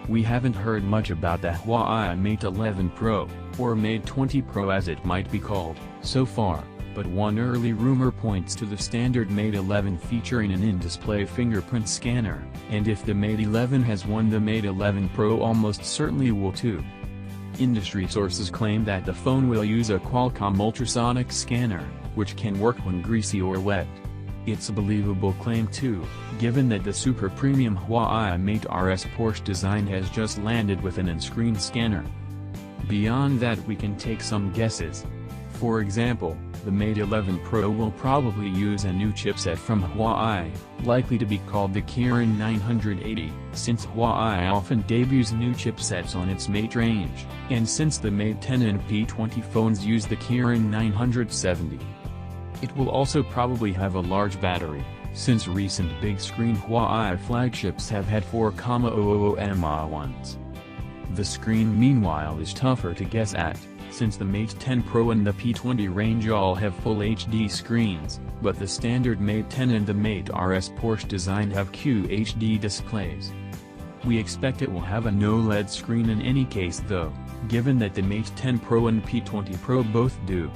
We haven't heard much about the Huawei Mate 11 Pro, or Mate 20 Pro as it might be called, so far, but one early rumor points to the standard Mate 11 featuring an in-display fingerprint scanner, and if the Mate 11 has one, the Mate 11 Pro almost certainly will too. Industry sources claim that the phone will use a Qualcomm ultrasonic scanner, which can work when greasy or wet. It's a believable claim too, given that the super premium Huawei Mate RS Porsche design has just landed with an in-screen scanner. Beyond that, we can take some guesses. For example, the Mate 11 Pro will probably use a new chipset from Huawei, likely to be called the Kirin 980, since Huawei often debuts new chipsets on its Mate range, and since the Mate 10 and P20 phones use the Kirin 970. It will also probably have a large battery, since recent big-screen Huawei flagships have had 4,000 mAh ones. The screen meanwhile is tougher to guess at, since the Mate 10 Pro and the P20 range all have full HD screens, but the standard Mate 10 and the Mate RS Porsche design have QHD displays. We expect it will have a no-LED screen in any case though, given that the Mate 10 Pro and P20 Pro both do.